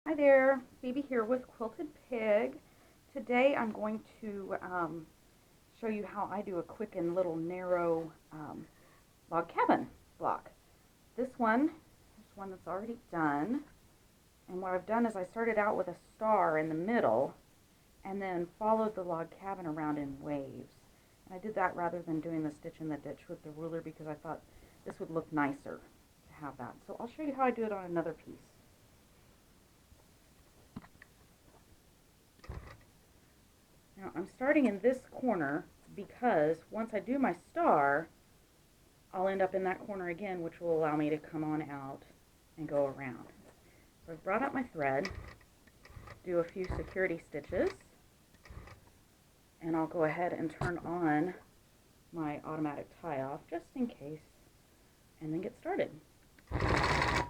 Hi there, Phoebe here with Quilted Pig. Today I'm going to show you how I do a quick and little narrow log cabin block. This one is one that's already done, and what I've done is I started out with a star in the middle and then followed the log cabin around in waves. And I did that rather than doing the stitch in the ditch with the ruler because I thought this would look nicer to have that. So I'll show you how I do it on another piece. Now I'm starting in this corner because once I do my star, I'll end up in that corner again, which will allow me to come on out and go around. So I've brought up my thread, do a few security stitches, and I'll go ahead and turn on my automatic tie-off just in case, and then get started. I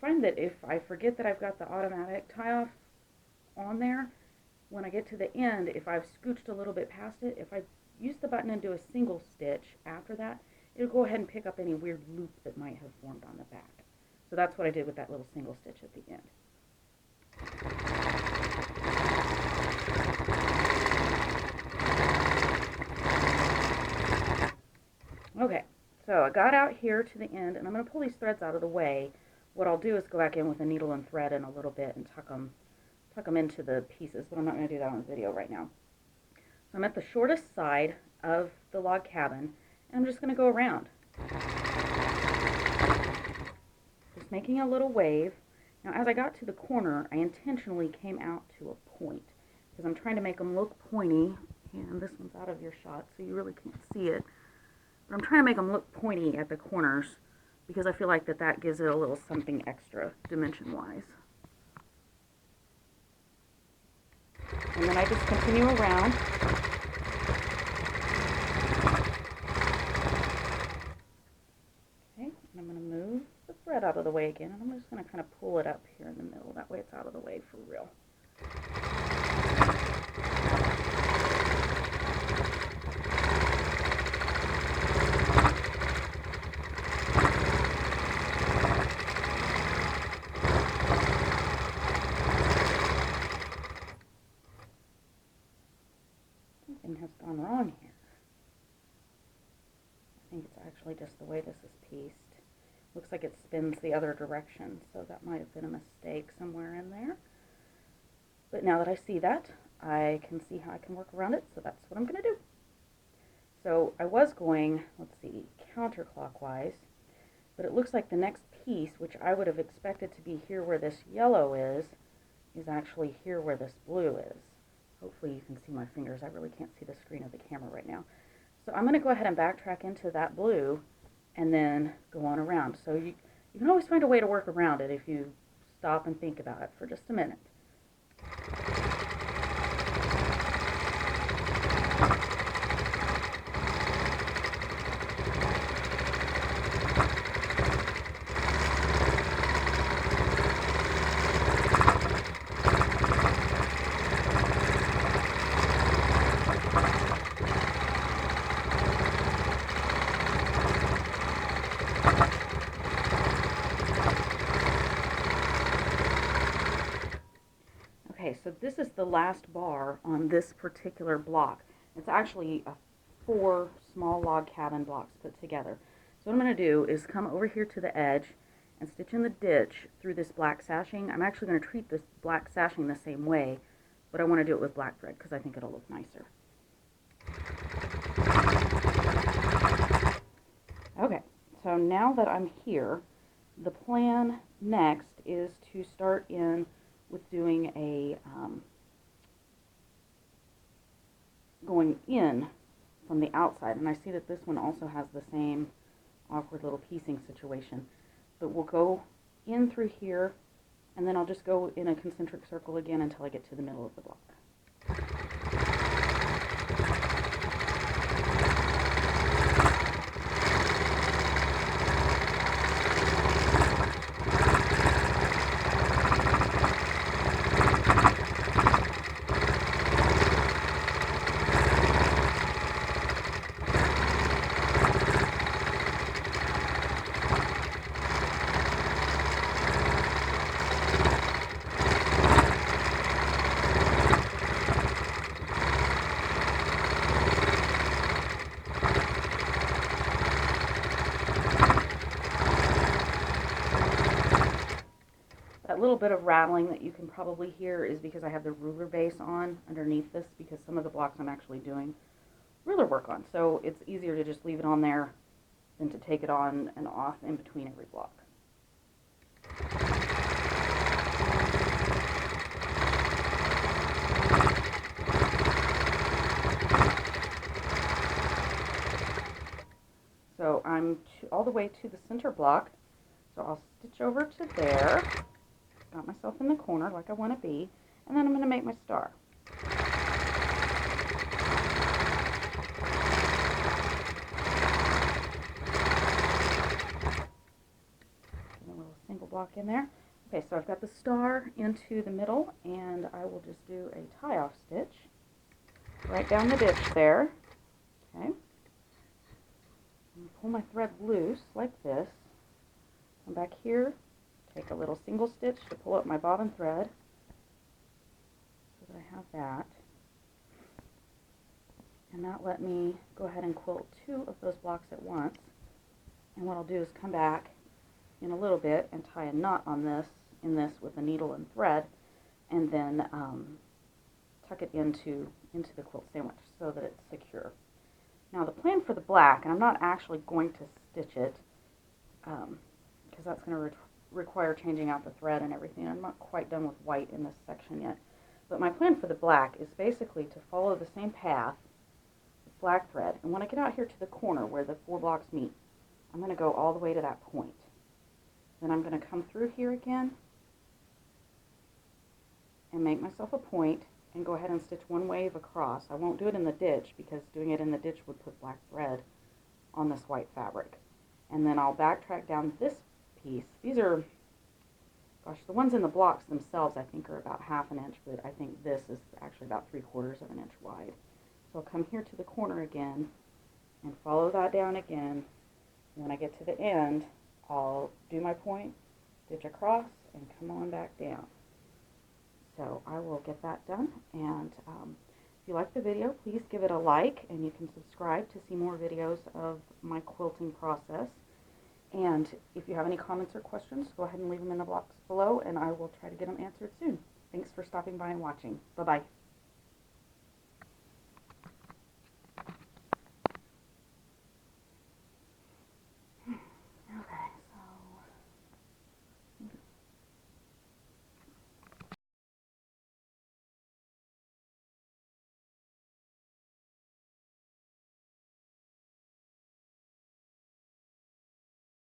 find that if I forget that I've got the automatic tie-off on there, when I get to the end, if I've scooched a little bit past it, if I use the button and do a single stitch after that, it'll go ahead and pick up any weird loop that might have formed on the back. So that's what I did with that little single stitch at the end. Okay, so I got out here to the end, and I'm going to pull these threads out of the way. What I'll do is go back in with a needle and thread in a little bit and tuck them into the pieces, but I'm not going to do that on the video right now. So I'm at the shortest side of the log cabin, and I'm just going to go around. Just making a little wave. Now as I got to the corner, I intentionally came out to a point, because I'm trying to make them look pointy, and this one's out of your shot, so you really can't see it. But I'm trying to make them look pointy at the corners, because I feel like that gives it a little something extra, dimension-wise. And then I just continue around. Okay, and I'm going to move the thread out of the way again, and I'm just going to kind of pull it up here in the middle. That way it's out of the way for real. Something has gone wrong here. I think it's actually just the way this is pieced. Looks like it spins the other direction, so that might have been a mistake somewhere in there. But now that I see that, I can see how I can work around it, so that's what I'm going to do. So I was going, let's see, counterclockwise, but it looks like the next piece, which I would have expected to be here where this yellow is actually here where this blue is. Hopefully you can see my fingers. I really can't see the screen of the camera right now. So I'm going to go ahead and backtrack into that blue and then go on around. So you can always find a way to work around it if you stop and think about it for just a minute. Okay, so this is the last bar on this particular block. It's actually 4 small log cabin blocks put together. So what I'm going to do is come over here to the edge and stitch in the ditch through this black sashing. I'm actually going to treat this black sashing the same way, but I want to do it with black thread because I think it'll look nicer. Okay, so now that I'm here, the plan next is to start in with doing a going in from the outside, and I see that this one also has the same awkward little piecing situation, but we'll go in through here, and then I'll just go in a concentric circle again until I get to the middle of the block. little bit of rattling that you can probably hear is because I have the ruler base on underneath this, because some of the blocks I'm actually doing ruler work on. So it's easier to just leave it on there than to take it on and off in between every block. So I'm all the way to the center block, so I'll stitch over to there, got myself in the corner like I want to be, and then I'm going to make my star. Get a little single block in there. Okay, so I've got the star into the middle, and I will just do a tie-off stitch right down the ditch there. Okay. Pull my thread loose like this. Come back here, take a little single stitch to pull up my bobbin thread so that I have that. And that let me go ahead and quilt 2 of those blocks at once. And what I'll do is come back in a little bit and tie a knot on this, with a needle and thread, and then tuck it into the quilt sandwich so that it's secure. Now the plan for the black, and I'm not actually going to stitch it because that's going to require changing out the thread and everything. I'm not quite done with white in this section yet. But my plan for the black is basically to follow the same path with black thread. And when I get out here to the corner where the 4 blocks meet, I'm going to go all the way to that point. Then I'm going to come through here again and make myself a point and go ahead and stitch 1 wave across. I won't do it in the ditch because doing it in the ditch would put black thread on this white fabric. And then I'll backtrack down this piece. These are, gosh, the ones in the blocks themselves I think are about 1/2 inch, but I think this is actually about 3/4 of an inch wide. So I'll come here to the corner again and follow that down again. And when I get to the end, I'll do my point, stitch across, and come on back down. So I will get that done, and if you like the video, please give it a like, and you can subscribe to see more videos of my quilting process. And if you have any comments or questions, go ahead and leave them in the box below, and I will try to get them answered soon. Thanks for stopping by and watching. Bye-bye.